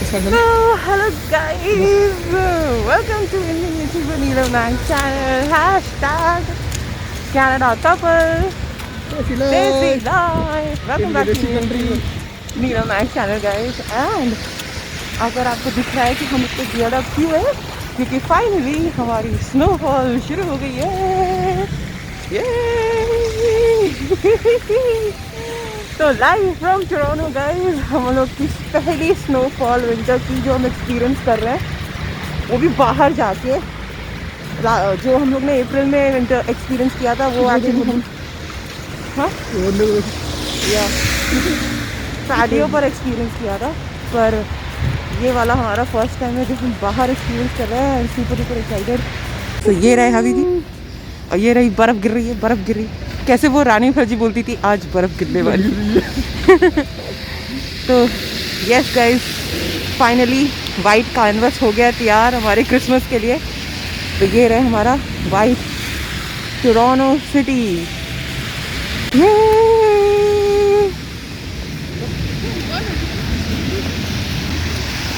Hello guys, welcome to Indian YouTuber Neelam Nang channel. Hashtag Canada couple. Desi life. Welcome back to Neelam Nang channel guys. And अगर आपको दिख रहा है कि हम इतने गियर अप क्यों है, क्योंकि फाइनली हमारी स्नोफॉल शुरू हो गई है। तो लाइव फ्रॉम टोरंटो गाइस, हम लोग की पहली स्नोफॉल विंटर की जो हम एक्सपीरियंस कर रहे हैं, वो भी बाहर जाके। जो हम लोग ने अप्रैल में विंटर एक्सपीरियंस किया था वो आगे हम या शादियों पर एक्सपीरियंस किया था, पर ये वाला हमारा फर्स्ट टाइम है जो हम बाहर एक्सपीरियंस कर रहे हैं। Super duper excited. तो ये रहे हबीबी और ये रही बर्फ़ गिर रही है, बर्फ़ गिर रही। कैसे वो रानी मुखर्जी बोलती थी, आज बर्फ़ गिरने वाली। तो yes guys, finally white canvas हो गया तैयार हमारे क्रिसमस के लिए। तो ये रहे हमारा वाइट टोरंटो सिटी।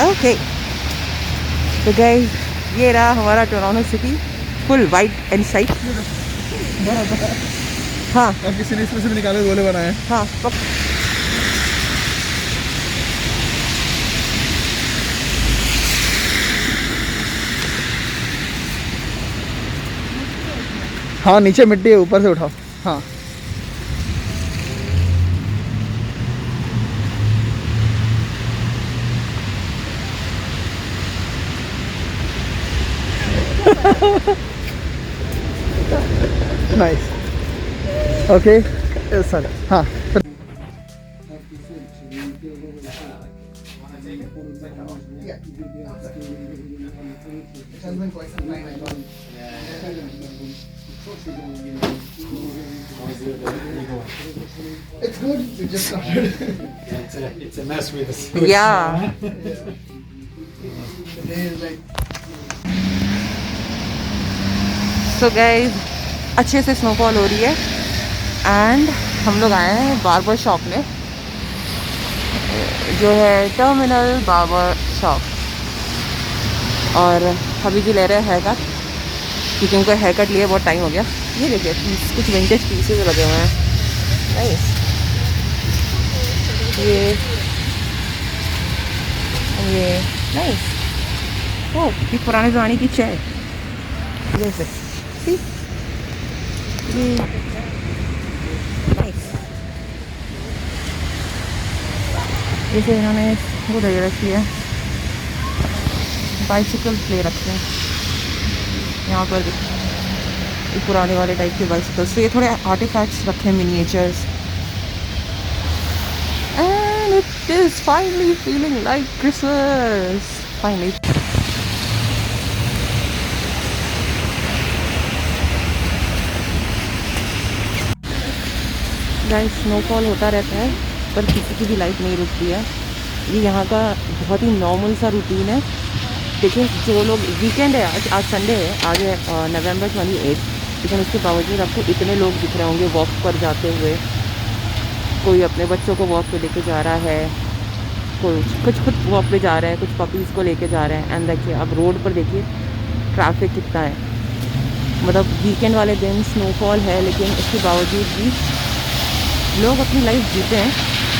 ओके तो गाइस, ये रहा हमारा Toronto city full white and site. हाँ, किसी ने इसमें से भी निकाले गोले बनाए। हाँ हाँ, नीचे मिट्टी है, ऊपर से उठाओ। हाँ नाइस। Okay sir. हाँ It's good. We just started. It's a mess with the Yeah. So guys, अच्छे से स्नोफॉल हो रही है एंड हम लोग आए हैं बार्बर शॉप में, जो है टर्मिनल बार्बर शॉप। और अभी जी ले रहे हैं हेयर कट, क्योंकि उनको हेयर कट लिए बहुत टाइम हो गया। ये देखिए कुछ विंटेज पीसेस लगे हुए हैं। नाइस। ये नाइस। ओह, ये पुराने ज़माने की चाय जैसे। जैसे इन्होंने वो दे रखी है, बाइसिकल ले रखे हैं यहाँ पर भी, ये पुराने वाले टाइप के बाइसिकल्स। तो ये थोड़े आर्टिफैक्ट्स रखे हैं, miniatures. And it is finally feeling like Christmas. Finally guys, snowfall होता रहता है पर किसी की भी लाइफ नहीं रुकती है। ये यहाँ का बहुत ही नॉर्मल सा रूटीन है। देखिए, जो लोग वीकेंड है, आज संडे है, आज है नवंबर 28, लेकिन उसके बावजूद आपको इतने लोग दिख रहे होंगे वॉक पर जाते हुए। कोई अपने बच्चों को वॉक पे लेके जा रहा है, कोई कुछ खुद वॉक पे जा रहे हैं, कुछ पपीज़ को लेके जा रहे हैं। एंड देखिए, अब रोड पर देखिए ट्रैफिक कितना है। मतलब वीकेंड वाले दिन स्नोफॉल है, लेकिन उसके बावजूद भी लोग अपनी लाइफ जीते हैं।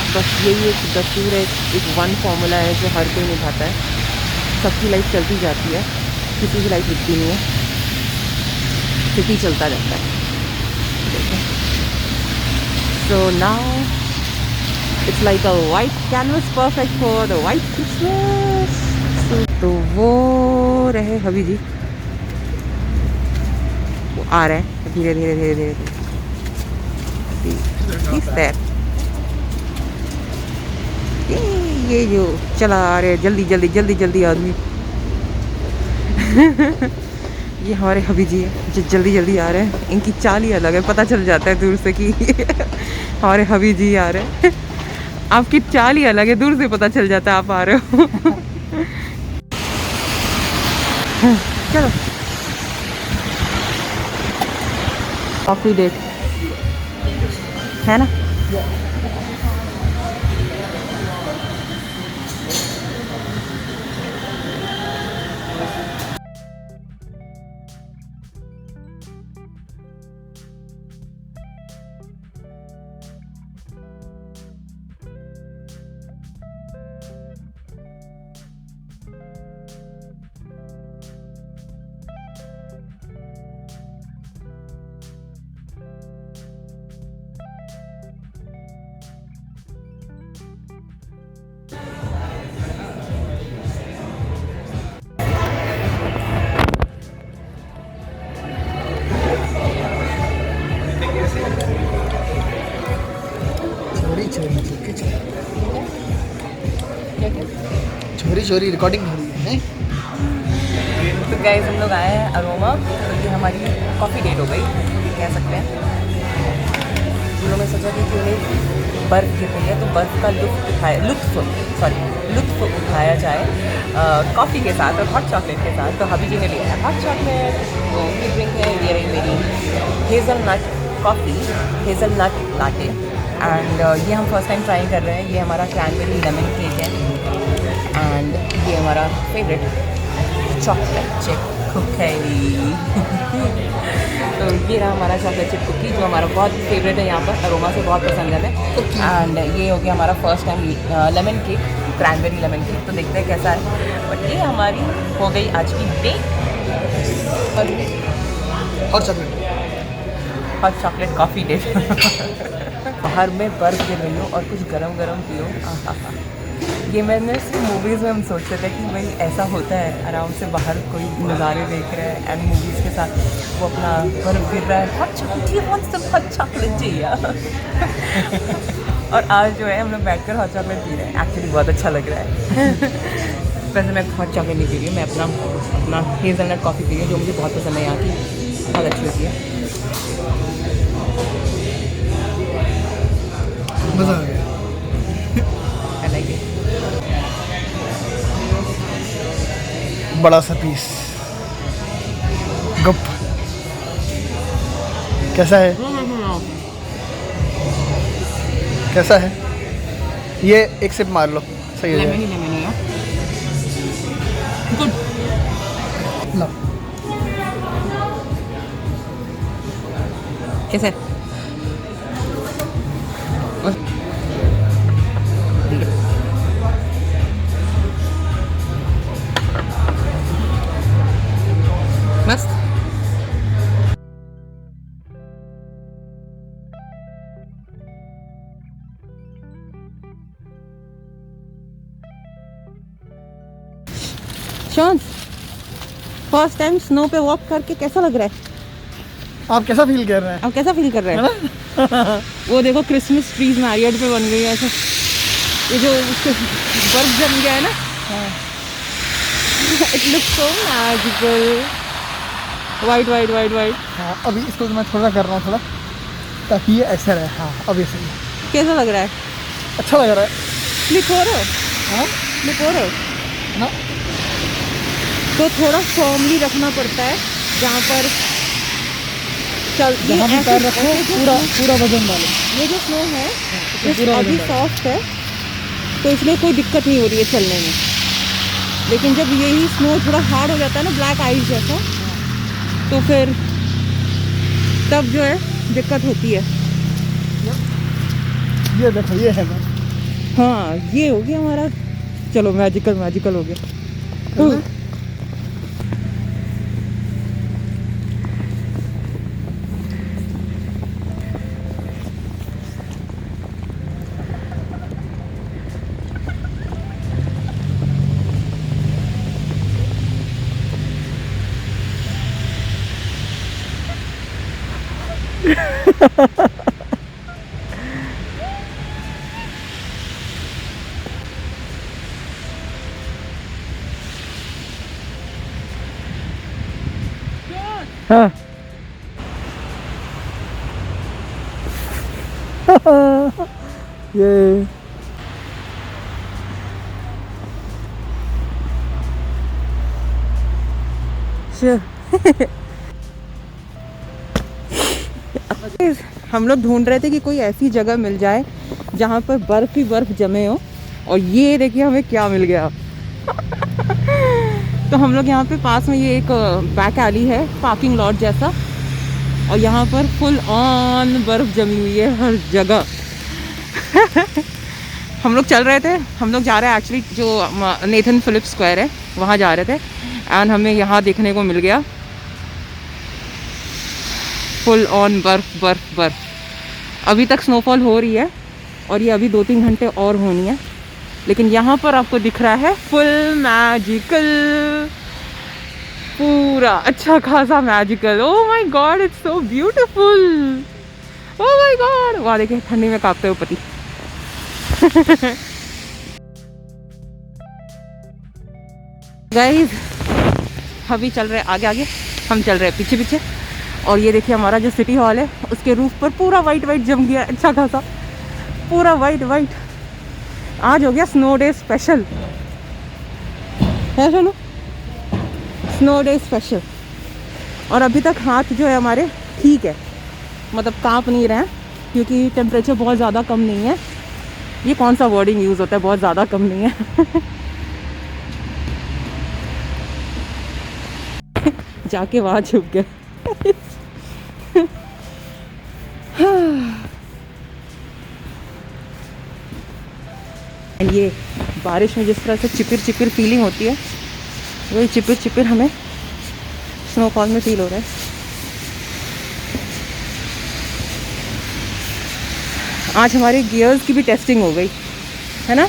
बस यही एक दस्तूर है, एक वन फार्मूला है जो हर कोई निभाता है। सबकी लाइफ चलती जाती है, किसी की लाइफ रुकती नहीं है, सिटी चलता रहता है। So now it's like a white canvas, perfect for the white Christmas. तो वो रहे हबी जी, वो आ रहे हैं धीरे धीरे धीरे धीरे। ये जो चला आ रहे हैं जल्दी जल्दी जल्दी जल्दी आदमी। ये हमारे हबी जी है जो जल्दी जल्दी आ रहे हैं। इनकी चाल ही अलग है, पता चल जाता है दूर से कि हमारे हबी जी आ रहे हैं। आपकी चाल ही अलग है, दूर से पता चल जाता है आप आ रहे हो। चलो, कॉफी डेट है ना। बारिश हो रही है, रिकॉर्डिंग हो रही है। तो गाइस हम लोग आए हैं अरोमा, तो ये हमारी कॉफ़ी डेट हो गई कह सकते हैं। हम लोगों ने सोचा कि क्यों नहीं बर्फ़ गिर रही है तो बर्फ़ का लुत्फ़ उठाया जाए कॉफ़ी के साथ और हॉट चॉकलेट के साथ। तो हबी जी ने लिया है हॉट चॉकलेट, तो उनकी ड्रिंक है ये रही मेरी hazelnut coffee, hazelnut latte. And ये हम फर्स्ट टाइम ट्राई कर रहे हैं। ये हमारा क्रैनबेरी लेमन केक है एंड ये हमारा फेवरेट चॉकलेट चिप कुकी। तो ये रहा हमारा चॉकलेट चिप कुकी जो हमारा बहुत फेवरेट है यहाँ पर, अरोमा से बहुत पसंद है हमें। एंड ये हो गया हमारा first time lemon cake, cranberry lemon cake. तो देखते हैं कैसा है। बट ये हमारी हो गई आज की डेट और chocolate hot chocolate coffee date. बाहर में बर्फ़ गिर रही हो और कुछ गरम गरम पियो। ये मैंने मूवीज़ में हम सोचते थे कि भाई ऐसा होता है, आराम से बाहर कोई नज़ारे देख रहे हैं एंड मूवीज़ के साथ वो अपना बर्फ़ गिर रहा है, हॉट चॉकलेट हॉट चॉकलेट चाहिए। और आज जो है हम लोग बैठकर हॉट चॉकलेट पी रहे हैं। एक्चुअली बहुत अच्छा लग रहा है। वैसे मैं हॉट चॉकलेट नहीं पी रही हूँ, मैं अपना हेज़लनट कॉफ़ी पी रही हूँ जो मुझे बहुत पसंद है, यहाँ की बहुत अच्छी होती है। मज़ा आ गया। I like it. बड़ा सा पीस गप कैसा है? कैसा है? ये एक सिप मार लो, सही हो जाएगा। Lemon good. लो। कैसा है? मस्त। शॉन, फर्स्ट टाइम स्नो पे वॉक करके कैसा लग रहा है? आप कैसा फील कर रहे हैं? आप कैसा फील कर रहे हैं? वो देखो क्रिसमस ट्रीज नारियल पे बन गई है ऐसा, ये जो बर्फ जम गया है ना, it looks so magical. White white white white. हाँ, अभी इसको मैं थोड़ा कर रहा हूँ थोड़ा, ताकि ये ऐसा रहे। हाँ अभी सही है। कैसा लग रहा है? अच्छा लग रहा है। स्लिप हो रहा है? हाँ स्लिप हो रहा है? हाँ तो थोड़ा फर्मली रखना पड़ता है जहाँ पर चल, जहाँ भी पैर रखो पूरा पूरा वजन डालो। ये जो स्नो है ये पूरा अभी वजन सॉफ्ट है तो इसलिए कोई दिक्कत नहीं हो रही है चलने में। लेकिन जब यही स्नो थोड़ा हार्ड हो जाता है ना, ब्लैक आइस जैसा, तो फिर तब जो है दिक्कत होती है। ये देखो ये है ना। हाँ ये हो गया हमारा, चलो मैजिकल मैजिकल हो गया। हाँ ये हम लोग ढूंढ रहे थे कि कोई ऐसी जगह मिल जाए जहाँ पर बर्फ ही बर्फ जमे हो, और ये देखिए हमें क्या मिल गया। तो हम लोग यहाँ पे पास में ये एक बैक एली है, पार्किंग लॉट जैसा, और यहाँ पर फुल ऑन बर्फ जमी हुई है हर जगह। हम लोग चल रहे थे, हम लोग जा रहे हैं एक्चुअली जो नेथन फिलिप्स स्क्वायर है वहाँ जा रहे थे, एंड हमें यहाँ देखने को मिल गया फुल ऑन बर्फ बर्फ बर्फ। अभी तक स्नोफॉल हो रही है और ये अभी 2-3 घंटे और होनी है, लेकिन यहाँ पर आपको दिख रहा है फुल मैजिकल, पूरा अच्छा खासा magical. Oh my God, it's so beautiful. Oh my God, वाह देखिए ठंडी में कांपते हुए पति। गाइस अभी चल रहे आगे आगे, हम चल रहे हैं पीछे पीछे। और ये देखिए हमारा जो सिटी हॉल है उसके रूफ पर पूरा वाइट वाइट जम गया, अच्छा खासा पूरा वाइट वाइट। आज हो गया स्नो डे स्पेशल है ना, स्नो डे स्पेशल। और अभी तक हाथ जो है हमारे ठीक है, मतलब कांप नहीं रहे हैं क्योंकि टेम्परेचर बहुत ज़्यादा कम नहीं है। ये कौन सा वर्डिंग यूज़ होता है, बहुत ज़्यादा कम नहीं है। जाके वहाँ छुप गए। ये बारिश में जिस तरह से चिपिर चिपिर फीलिंग होती है, वही चिपिर चिपिर हमें स्नोफॉल में फील हो रहा है। आज हमारे गियर्स की भी टेस्टिंग हो गई है ना,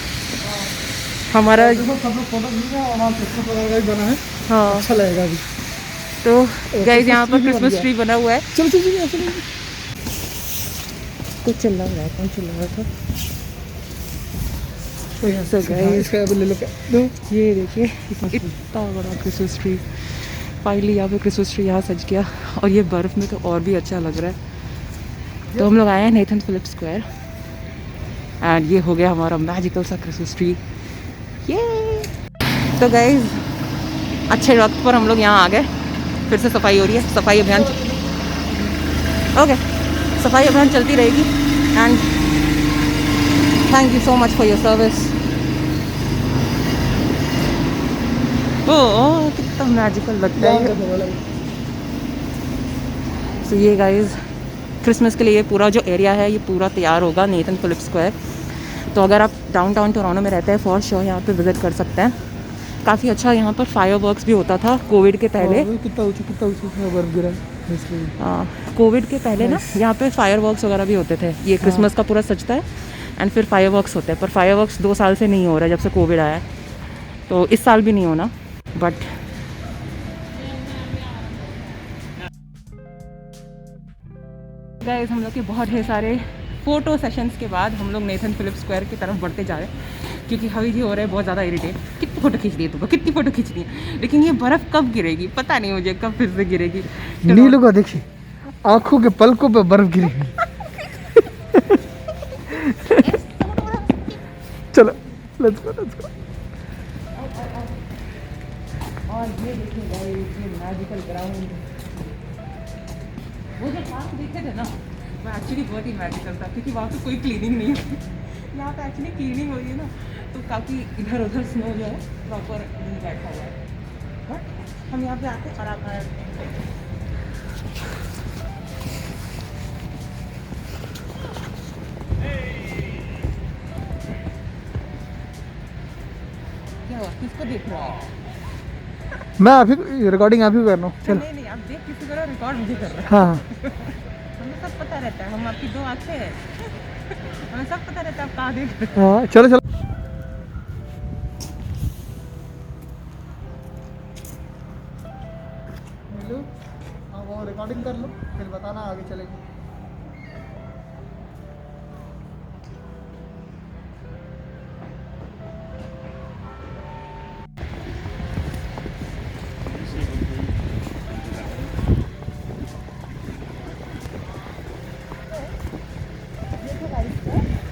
हमारा सब लोग फोटो खींचे और वहाँ क्रिसमस वगैरह का भी बना है, हाँ। अच्छा लगेगा अभी। तो गाइस यहाँ पर ट्री भी बन क्रिसमस गया। ट्री बना हुआ है। चलो चलो चलो चलो। कुछ चिल्ला रहा है, कौन चिल्ला रहा था? तो यहाँ So guys, इसका अब ले लो क्या दो। ये देखिए इतना बड़ा क्रिसमस ट्री, फाइनली यहाँ पे क्रिसमस ट्री यहाँ सज गया। और ये बर्फ़ में तो और भी अच्छा लग रहा है। तो हम लोग आए हैं नेथन फिलिप स्क्वायर एंड ये हो गया हमारा मैजिकल सा क्रिसमस ट्री। ये तो गाइस अच्छे वक्त पर हम लोग यहाँ आ गए। फिर से सफाई हो रही है, सफाई अभियान ओके, सफाई अभियान चलती रहेगी। And thank you so much for your service. Oh कितना मैजिकल लगता है। तो ये गाइस क्रिसमस के लिए ये पूरा जो एरिया है ये पूरा तैयार होगा, नेथन फिलिप स्क्वायर। तो अगर आप डाउनटाउन टोरंटो में रहते हैं फॉर श्योर यहाँ पे विज़िट कर सकते हैं। काफ़ी अच्छा यहाँ पर फायरवर्क्स भी होता था कोविड के पहले। कितना ऊँचा बर्फ गिरा है इसलिए। हाँ कोविड के पहले ना यहाँ पे फायरवर्क्स वगैरह भी होते थे। ये क्रिसमस का पूरा सजता है एंड फिर फायरवर्क्स होते हैं, पर फायरवर्क्स 2 साल से नहीं हो रहा है जब से कोविड आया है, तो इस साल भी नहीं होना। बट गाइस हम लोग के बहुत ढेर सारे फ़ोटो सेशंस के बाद हम लोग नेथन फिलिप स्क्वायर की तरफ बढ़ते जा रहे हैं क्योंकि हवी जी हो रहा है बहुत ज़्यादा इरिटेट। कितनी फ़ोटो खींच रही है तुमको, कितनी फ़ोटो खींचनी है, लेकिन ये बर्फ़ कब गिरेगी पता नहीं मुझे, कब फिर से गिरेगी। नीलू को देखिए आंखों के पलकों पे बर्फ गिरी हुई। चलो लेट्स गो लेट्स गो। और ये देखिए गाइस ये मैजिकल ग्राउंड, वो जो पार्क देखे थे ना वो एक्चुअली बहुत ही मैजिकल था क्योंकि वहाँ पे कोई क्लीनिंग नहीं होती। यहाँ पे एक्चुअली क्लीनिंग हो रही है ना, तो काफ़ी इधर उधर स्नो जो है प्रॉपर नहीं बैठा हुआ है। बट हम यहाँ पे आते और आप क्या हुआ, किसको देख रहा है? मैं आप ही रिकॉर्डिंग आप ही कर रहा हूँ। चल नहीं नहीं आप देख किसी तरह रिकॉर्ड मुझे कर रहे हैं। हाँ हमें सब पता रहता है, हम आपकी 2 आंखें हैं। हमें सब पता रहता है आप कहाँ देख रहे हाँ चलो चलो। नीलू हाँ वो रिकॉर्डिंग कर लो फिर बताना आगे चलेगी।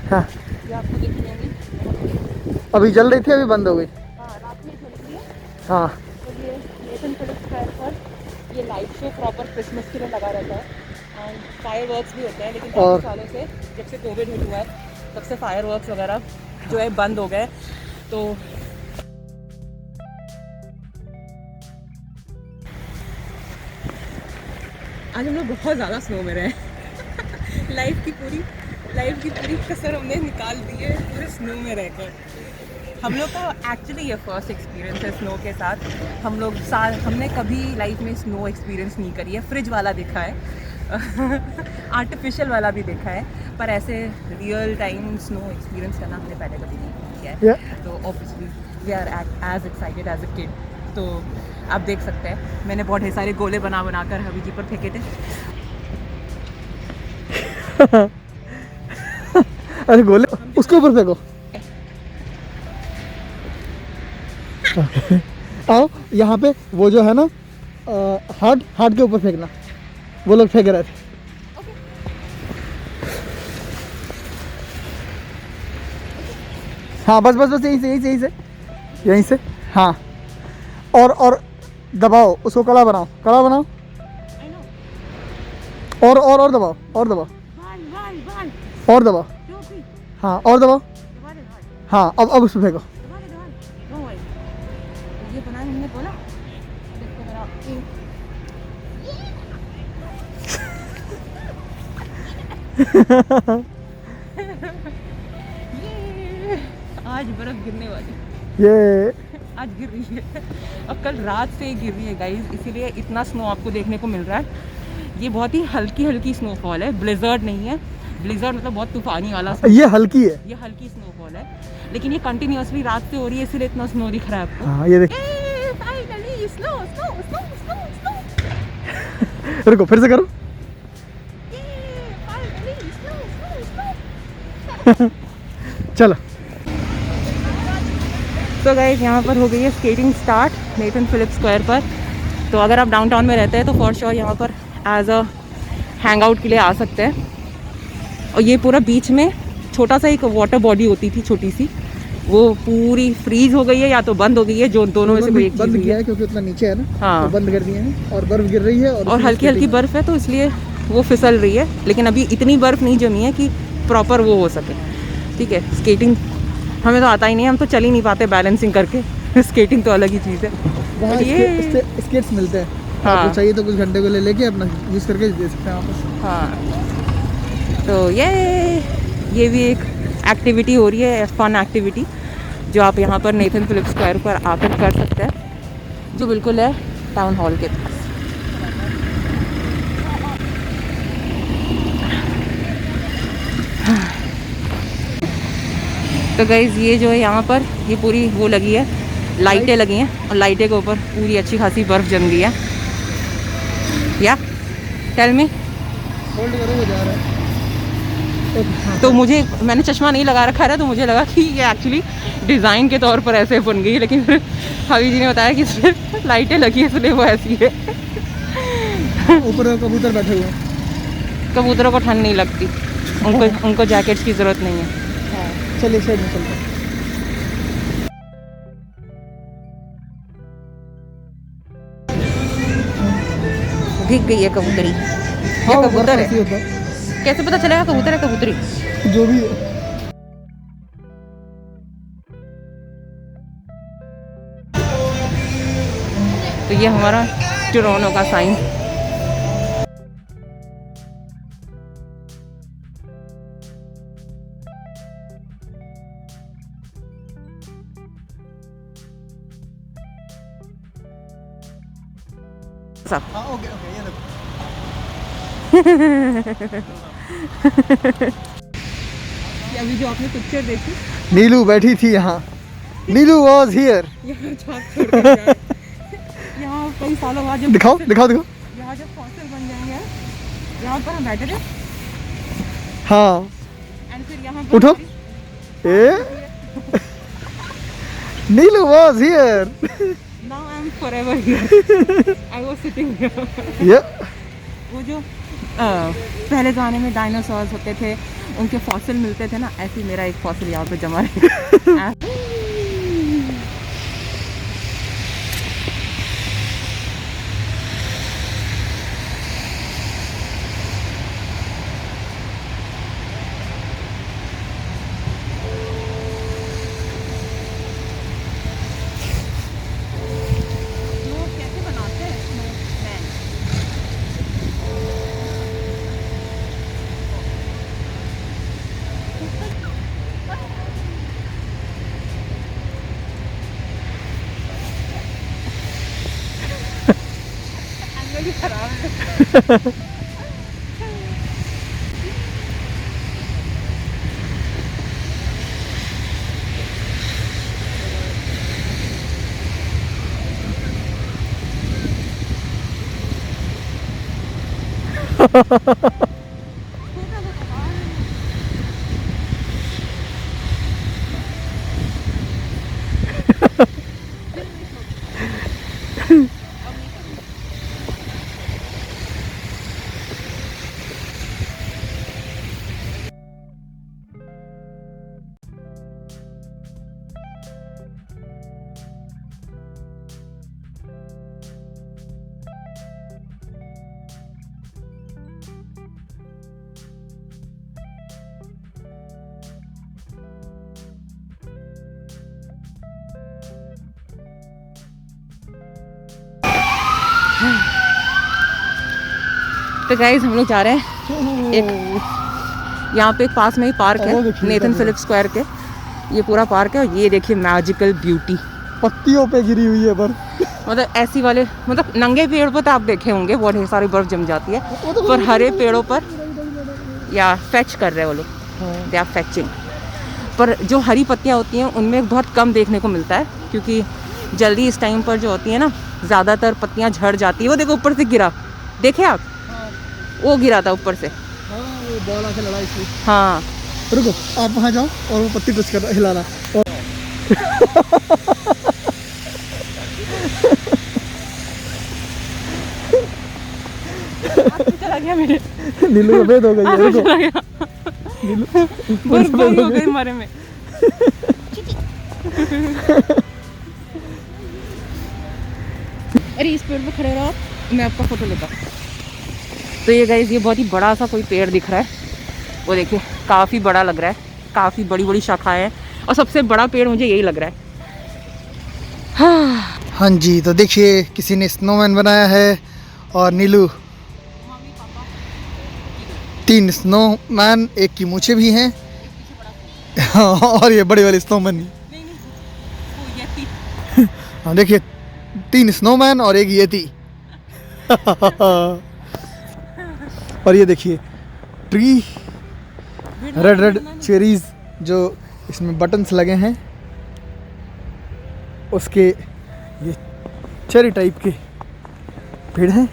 हाँ हो। ये आपको दिख रही होंगी। अभी जल रही थी अभी बंद हो गई। हाँ रात में चल रही है। हाँ तो ये नेथन फिलिप स्क्वायर पर ये लाइट शो प्रॉपर क्रिसमस के लिए लगा रहता है एंड फायर वर्क्स भी होते हैं, लेकिन और- काफ़ी सालों से जब से कोविड हिट हुआ है तब से फायर वर्क्स वगैरह जो है बंद हो गए। तो आज हम लोग बहुत ज़्यादा स्नो में रहे। लाइफ की पूरी कसर हमने निकाल दी है पूरे स्नो में रहकर। हम लोग का एक्चुअली ये फर्स्ट एक्सपीरियंस है स्नो के साथ। हमने कभी लाइफ में स्नो एक्सपीरियंस नहीं करी है। फ्रिज वाला देखा है, आर्टिफिशियल वाला भी देखा है, पर ऐसे रियल टाइम स्नो एक्सपीरियंस करना हमने पहले कभी नहीं किया है। Yeah. तो obviously we are as excited as a kid. तो आप देख सकते हैं मैंने बहुत ढेर सारे गोले बना कर हवी जी पर फेंके थे। अरे गोले उसके ऊपर फेंको। आओ यहाँ पे वो जो है ना हार्ट के ऊपर फेंकना, वो लोग फेंक रहे थे। हाँ बस बस बस यहीं से हाँ। और दबाओ उसको, कड़ा बनाओ और दबाओ और दबाओ हाँ और दबाओ हाँ। अब उसमें फेंको। ये बनाया हमने बोला। आज बर्फ गिरने वाली, ये आज गिर रही है और कल रात से ही गिर रही है गाइस, इसीलिए इतना स्नो आपको देखने को मिल रहा है। ये बहुत ही हल्की स्नोफॉल है, ब्लिजर्ड नहीं है। ब्लिजर्ड मतलब बहुत तूफानी वाला, ये हल्की है, ये हल्की स्नोफॉल है, लेकिन ये कंटिन्यूअसली रात से हो रही है, इसीलिए इतना स्नो दिख रहा है आपको। हाँ ये देख। Finally snow. रुको फिर से करो। चलो तो गाइस यहाँ पर हो गई है skating start Nathan Phillips Square पर। तो अगर आप डाउनटाउन में रहते हैं तो फॉर श्योर यहाँ पर एज अ हैंग आउट के लिए आ सकते हैं। और ये पूरा बीच में छोटा सा एक वाटर बॉडी होती थी छोटी सी, वो पूरी फ्रीज हो गई है या तो बंद हो गई है, जो दोनों में से कोई एक चीज़ बंद हुई किया है क्योंकि उतना नीचे है ना। हाँ तो बंद कर दिए हैं और बर्फ गिर रही है और हल्की हल्की बर्फ़ है, तो इसलिए वो फिसल रही है, लेकिन अभी इतनी बर्फ़ नहीं जमी है कि प्रॉपर वो हो सके। ठीक है, स्केटिंग हमें तो आता ही नहीं है, हम तो चल ही नहीं पाते बैलेंसिंग करके। स्केटिंग तो अलग ही चीज़ है। वहाँ ये स्केट्स मिलते हैं, हाँ आपको चाहिए तो कुछ घंटे को ले लेके अपना यूज़ करके दे सकते हैं वापस। हाँ तो ये भी एक एक्टिविटी हो रही है, फन एक्टिविटी, जो आप यहाँ पर नेथन फिलिप्स स्क्वायर पर आकर कर सकते हैं, जो बिल्कुल है टाउन हॉल के पास। तो गाइज़ ये जो है यहाँ पर ये पूरी वो लगी है, लाइटें लगी हैं और लाइटें के ऊपर पूरी अच्छी खासी बर्फ़ जम गई है। या टेल मी। होल्ड करो, वो जा रहा है। तो मैंने चश्मा नहीं लगा रखा है, तो मुझे लगा कि ये एक्चुअली डिज़ाइन के तौर पर ऐसे बन गई है, लेकिन फिर हवी जी ने बताया कि इसमें लाइटें लगी है इसलिए वो ऐसी है। ऊपर कबूतर बैठे हुए हैं। कबूतरों को ठंड नहीं लगती, उनको जैकेट्स की ज़रूरत नहीं है। हाँ चलिए साइड में चलते हैं। दिख गई है कबूतरी, ये हाँ, कबूतर ऐसे है। ही होता है। कैसे पता चलेगा कबूतर है कबूतरी? जो भी है। तो ये हमारा टोरंटो का साइन। हाँ ओके ये देखो। अभी जो आपने पिक्चर देखी, नीलू बैठी थी यहाँ। नीलू वॉज हियर। यहाँ छाप छोड़ कर जाए। यहाँ कई सालों बाद जब दिखाओ दिखाओ दिखाओ। यहाँ जब फॉसिल बन जाएंगे, यहाँ पर हम बैठे थे हाँ एंड फिर यहाँ पर उठो। ए Neelu was here. Now I am forever here, I was sitting here. ये वो जो पहले ज़माने में डायनासोर्स होते थे, उनके फॉसिल मिलते थे ना, ऐसे ही मेरा एक फॉसिल यहाँ पे जमा है। कैसे बनाते हैं स्नोमैन? एंगल ही खराब है। तो गाइस हम लोग जा रहे हैं एक, यहाँ पे एक पास में ही पार्क वो है देखिए नेथन इधर। फिलिप स्क्वायर के, ये पूरा पार्क है और ये देखिए मैजिकल ब्यूटी। पत्तियों पे गिरी हुई है बर्फ। मतलब ऐसी वाले, मतलब नंगे पेड़ पर तो आप देखे होंगे बहुत ढेर सारी बर्फ जम जाती है, पर हरे पेड़ों पर या फेच कर रहे हैं वो लोग, दे आर फेचिंग। पर जो हरी पत्तियाँ होती हैं उनमें बहुत कम देखने को मिलता है, क्योंकि जल्दी इस टाइम पर जो होती है ना ज़्यादातर पत्तियाँ झड़ जाती है। वो देखो ऊपर से गिरा, देखे आप, वो गिरा था ऊपर से। बॉल आके लड़ा इसलिए। हाँ रुको, आप वहाँ जाओ और वो पत्ती टच कर हिलाना। चला गया मेरे, नीलू सफेद हो गई है। रुको चला गया, नीलू बर्फबारी हो गई हमारे में। अरे इस पेड़ पे खड़े रहो, मैं आपका फोटो लेता। तो ये गाइस ये बहुत ही बड़ा सा कोई पेड़ दिख रहा है, वो देखिए काफ़ी बड़ा लग रहा है, काफ़ी बड़ी बड़ी शाखाएं हैं और सबसे बड़ा पेड़ मुझे यही लग रहा है। हाँ जी, तो देखिए किसी ने स्नोमैन बनाया है और नीलू 3 स्नोमैन, एक की मूछें भी हैं और ये बड़े वाले स्नोमैन। हाँ देखिए 3 स्नोमैन और एक येती। और ये देखिए ट्री, रेड रेड चेरीज जो इसमें बटन्स लगे हैं, उसके ये चेरी टाइप के पेड़ हैं।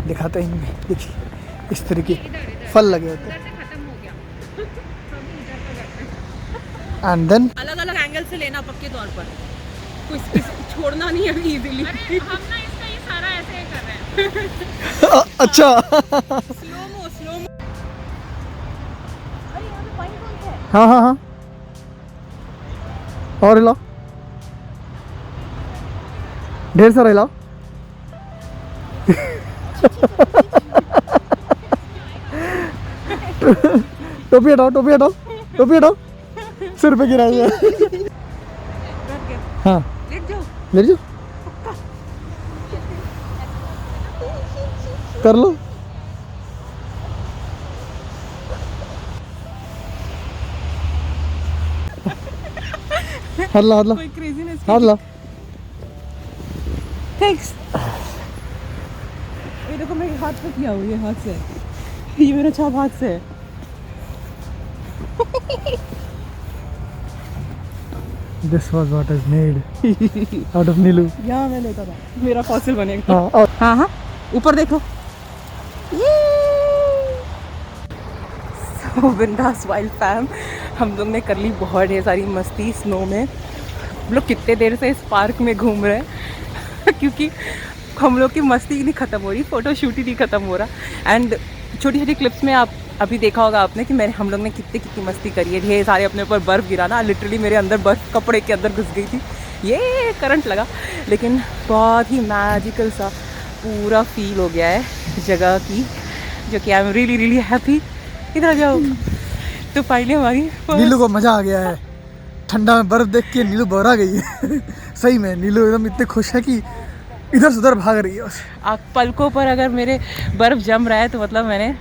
दिखाते हैं इनमें, देखिए इस तरह के फल लगे होते हैं। एंड देन अलग अलग एंगल से लेना पक्के तौर पर, कुछ छोड़ना नहीं है इजीली। हम ना इसका ये सारा ऐसे ही कर रहे हैं। अच्छा। Slow mo. अरे यहाँ पे पानी कौन सा है? हाँ हाँ हाँ, और हिलाओ, ढेर सारा हिलाओ। टोपी हटाओ, टोपी हटाओ, टोपी हटाओ, सिर पे गिरा हुआ है। हाँ लेट जाओ। ले जाओ, कर लो। हाथ ला, हाथ ला, कोई क्रेजीनेस। हाथ ला। थैंक्स। ये देखो मेरे हाथ पे किया हुआ, ये हाथ से, ये मेरा छाप हाथ से है। This was what is made out of नीलू। यहाँ मैं लेता था, मेरा फॉसिल बनेगा। हाँ, और हाँ हाँ ऊपर देखो। So, बिंदास वाइल्ड फैम, हम लोग ने कर ली बहुत ढेर सारी मस्ती स्नो में। हम लोग कितने देर से इस पार्क में घूम रहे हैं क्योंकि हम लोग की मस्ती ही नहीं ख़त्म हो रही, फ़ोटो शूट ही नहीं ख़त्म हो रहा। एंड छोटी छोटी क्लिप्स में आप अभी देखा होगा आपने कि हम लोग ने कितनी मस्ती करी है। ढेर सारे अपने ऊपर बर्फ़ गिराना, लिटरली मेरे अंदर बर्फ़ कपड़े के अंदर घुस गई थी, ये करंट लगा। लेकिन बहुत ही मैजिकल सा पूरा फील हो गया है जगह की, जो कि I am really really happy. इधर आ जाओ। तो फाइनली हमारी नीलू को मजा आ गया है, ठंडा में बर्फ देख के नीलू बौरा गई है। सही में नीलू एकदम इतने खुश है कि इधर से उधर भाग रही है। आप पलकों पर अगर मेरे बर्फ़ जम रहा है तो मतलब मैंने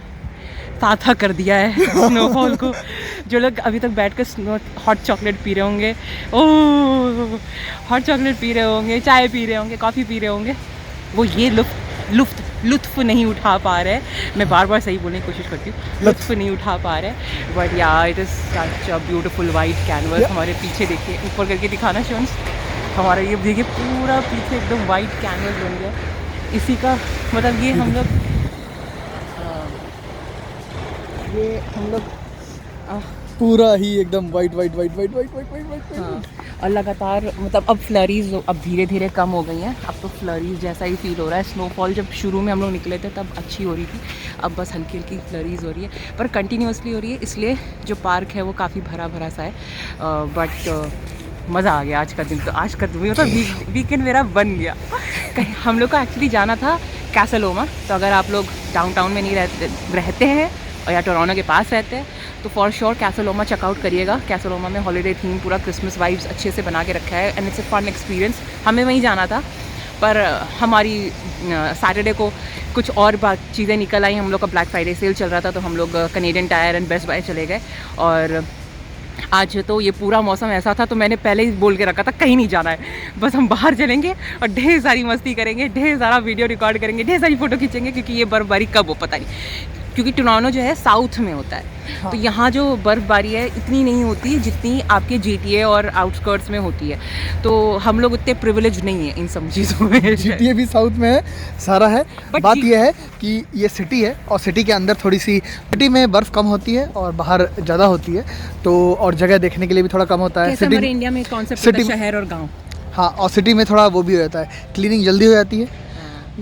ताथा कर दिया है स्नोफॉल को। जो लोग अभी तक बैठ कर स्नो हॉट चॉकलेट पी रहे होंगे, ओह हॉट चॉकलेट पी रहे होंगे, चाय पी रहे होंगे, कॉफ़ी पी रहे होंगे, वो ये लुत्फ़ नहीं उठा पा रहे। मैं बार बार सही बोलने की कोशिश करती हूँ, लुत्फ़ नहीं उठा पा रहे। बट या it is such a beautiful white canvas. हमारे पीछे देखिए, ऊपर करके दिखाना शोन्स, हमारा ये देखिए पूरा पीछे एकदम वाइट कैनवस बन गया। इसी का मतलब ये हम लोग पूरा ही एकदम white white white white white white white white. हाँ, और लगातार मतलब अब फ्लरीज अब धीरे धीरे कम हो गई हैं। अब तो फ्लरीज जैसा ही फील हो रहा है। स्नोफॉल जब शुरू में हम लोग निकले थे तब अच्छी हो रही थी, अब बस हल्की हल्की फ्लरीज हो रही है, पर कंटिन्यूसली हो रही है। इसलिए जो पार्क है वो काफ़ी भरा भरा सा है। बट मज़ा आ गया आज का दिन। तो आज का दिन मतलब वीकेंड मेरा बन गया। कहीं हम लोग को एक्चुअली जाना था कैसल ओमा। तो अगर आप लोग डाउनटाउन में नहीं रहते हैं और या टोरंटो के पास रहते हैं तो for sure Casa Loma check out करिएगा। कैसल ओमा में हॉलीडे थीम पूरा क्रिसमस वाइब्स अच्छे से बना के रखा है and it's a fun experience. हमें वहीं जाना था पर हमारी सैटरडे को कुछ और बात चीज़ें निकल आई। हम लोग का ब्लैक फ्राइडे सेल चल रहा था, तो हम लोग Canadian Tire and Best Buy चले गए। और आज तो ये पूरा मौसम ऐसा था, तो मैंने पहले ही बोल के रखा था कहीं नहीं जाना है, बस हम बाहर चलेंगे और ढेर सारी मस्ती करेंगे, ढेर सारा वीडियो रिकॉर्ड करेंगे, ढेर सारी फ़ोटो खींचेंगे, क्योंकि ये बर्फबारी कब हो पता नहीं, क्योंकि टोरंटो जो है साउथ में होता है। हाँ। तो यहाँ जो बर्फ़बारी है इतनी नहीं होती जितनी आपके GTA और आउटस्कर्ट्स में होती है। तो हम लोग उतने प्रिविलेज नहीं है इन सब चीज़ों में। GTA भी साउथ में है, सारा है। But बात यह है कि ये सिटी है और सिटी के अंदर थोड़ी सी, सिटी में बर्फ़ कम होती है और बाहर ज़्यादा होती है, तो और जगह देखने के लिए भी थोड़ा कम होता है। कैसे हमारे इंडिया में कॉन्सेप्ट होता है शहर और गाँव। हाँ, और सिटी में थोड़ा वो भी हो जाता है, क्लीनिंग जल्दी हो जाती है।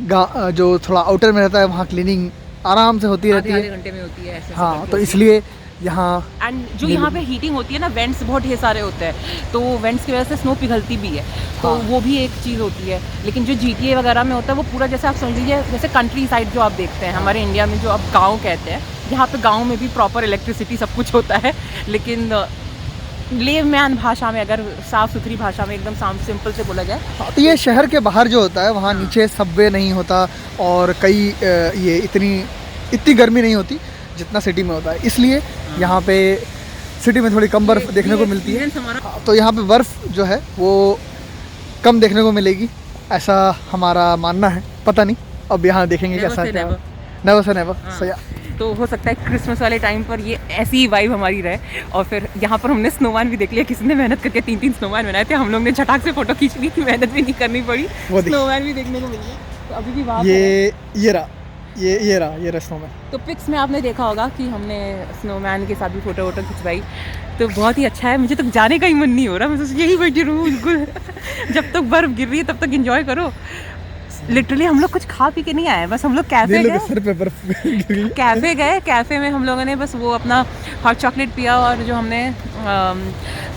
गाँव जो थोड़ा आउटर में रहता है वहाँ क्लीनिंग आराम से होती रहती आधे है। घंटे में होती है ऐसे। हाँ, तो इसलिए यहाँ एंड जो यहाँ पे हीटिंग होती है ना, वेंट्स बहुत ढेर सारे होते हैं, तो वेंट्स की वजह से स्नो पिघलती भी है, तो हाँ। वो भी एक चीज़ होती है। लेकिन जो GTA वगैरह में होता है वो पूरा, जैसे आप समझ लीजिए जैसे कंट्री साइड जो आप देखते हैं हमारे इंडिया में, जो आप गाँव कहते हैं, यहाँ पे गाँव में भी प्रॉपर इलेक्ट्रिसिटी सब कुछ होता है। लेकिन लेमैन भाषा में, अगर साफ़ सुथरी भाषा में एकदम सिंपल से बोला जाए, तो ये शहर के बाहर जो होता है वहाँ नीचे सबवे नहीं होता और कई ये इतनी गर्मी नहीं होती जितना सिटी में होता है, इसलिए यहाँ पे सिटी में थोड़ी कम बर्फ़ देखने को मिलती है। हाँ, तो यहाँ पे बर्फ़ जो है वो कम देखने को मिलेगी, ऐसा हमारा मानना है। पता नहीं, अब यहाँ देखेंगे कैसा है। Never say never. सो या तो हो सकता है क्रिसमस वाले टाइम पर ये ऐसी ही वाइब हमारी रहे। और फिर यहाँ पर हमने स्नोमैन भी देख लिया, किसी ने मेहनत करके 3 स्नोमैन बनाए थे, हम लोग ने झटाक से फोटो खींच ली थी, मेहनत भी नहीं करनी पड़ी, स्नोमैन भी देखने को मिल गया। तो अभी भी बात ये रहा स्नोमैन। तो पिक्स में आपने देखा होगा कि हमने स्नोमैन के साथ भी फोटो खिंचवाई, तो बहुत ही अच्छा है। मुझे तो जाने का ही मन नहीं हो रहा, मैं तो यही बैठी रहूँ बिल्कुल। जब तक बर्फ़ गिर रही है तब तक एंजॉय करो। लिटरली हम लोग कुछ खा पी के नहीं आए, बस हम लोग कैफ़े गए, कैफ़े में हम लोगों ने बस वो अपना हॉट चॉकलेट पिया और जो हमने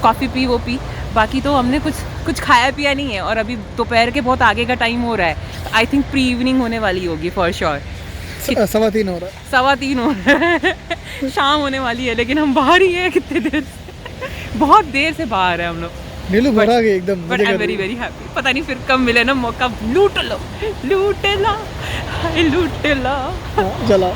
कॉफ़ी पी वो पी, बाकी तो हमने कुछ खाया पिया नहीं है। और अभी दोपहर के बहुत आगे का टाइम हो रहा है, आई थिंक प्री इवनिंग होने वाली होगी फॉर श्योर। 3:15 हो रहा है। शाम होने वाली है, लेकिन हम बाहर ही हैं कितने देर से, बहुत देर से बाहर है हम लोग। नीलू घर आ गई एकदम। But I am very very happy. पता नहीं फिर कब मिले ना मौका, लूट लो चला।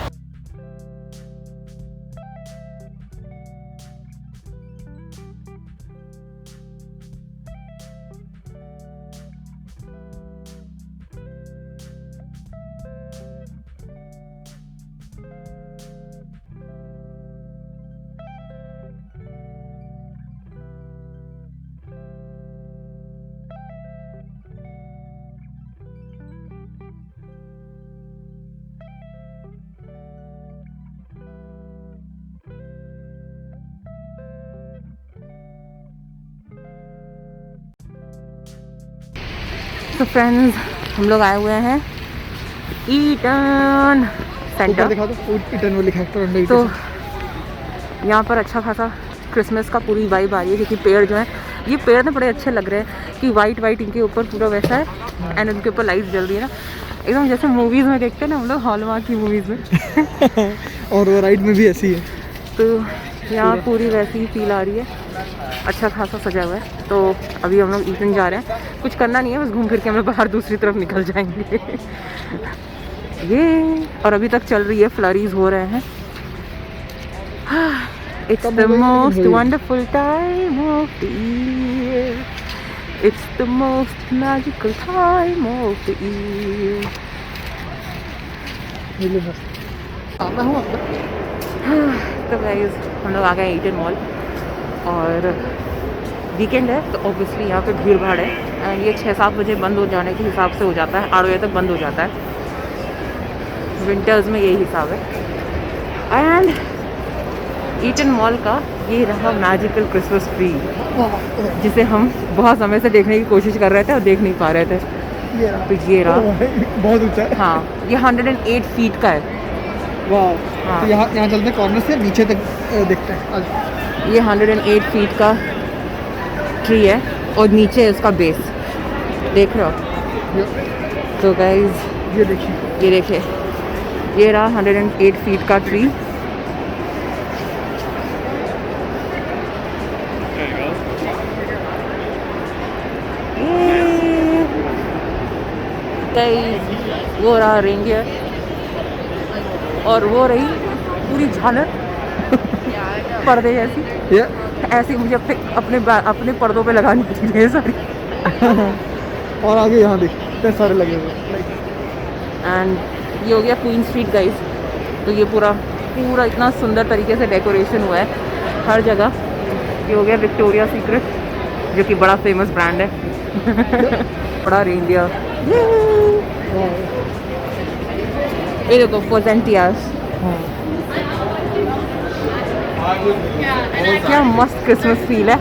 तो फ्रेंड्स, हम लोग आए हुए हैं ईटन सेंटर। दिखा दो, ईटन वो लिखा है। तो यहाँ पर अच्छा खासा क्रिसमस का पूरी वाइब आ रही है, क्योंकि पेड़ जो है, ये पेड़ ना बड़े अच्छे लग रहे हैं कि वाइट इनके ऊपर पूरा वैसा है, एंड इनके ऊपर लाइट जल रही है ना, एकदम जैसे मूवीज़ में देखते हैं ना हम लोग, हॉलमार्क की मूवीज़ में। और वो राइड में भी ऐसी है, तो यहाँ पूरी वैसी ही फील आ रही है, अच्छा खासा सजा हुआ है। तो अभी हम लोग ईटन जा रहे हैं, कुछ करना नहीं है, बस घूम फिर के हम लोग बाहर दूसरी तरफ निकल जाएंगे। ये और अभी तक चल रही है, फ्लरीज हो रहे हैं। It's the most wonderful time of the year, it's the most magical time of the year. आता हूँ तो गाइस, हम लोग आ गए ईटन मॉल, और वीकेंड है तो ऑब्वियसली यहाँ पे भीड़ भाड़ है, एंड ये 6-7 बजे बंद हो जाने के हिसाब से हो जाता है, 8 बजे तक बंद हो जाता है। विंटर्स में यही हिसाब है। एंड ईटन मॉल का ये रहा मैजिकल क्रिसमस ट्री, जिसे हम बहुत समय से देखने की कोशिश कर रहे थे और देख नहीं पा रहे थे। तो ये रहा, बहुत ऊंचा है। हाँ, ये 108 फीट का है। वाह। हाँ। तो यहाँ चलते हैं, कॉर्नर से नीचे तक देखते हैं आज। ये 108 फीट का ट्री है और नीचे है उसका बेस, देख रहे हो। तो गाइज ये देखिए, ये रहा 108 फीट का ट्री। कई वो रहा रेंजर और वो रही पूरी झालर पर्दे जैसी ये ऐसी मुझे अपने पर्दों पे लगानी पड़ी है सारी। और आगे यहाँ देख इतने सारे लगे हुए एंड ये हो गया क्वीन स्ट्रीट गाइस। तो ये पूरा इतना सुंदर तरीके से डेकोरेशन हुआ है हर जगह। ये हो गया विक्टोरिया सीक्रेट जो कि बड़ा फेमस ब्रांड है बड़ा रेंडियर। ये देखो फोजेंटियास क्या मस्त क्रिसमस फील है।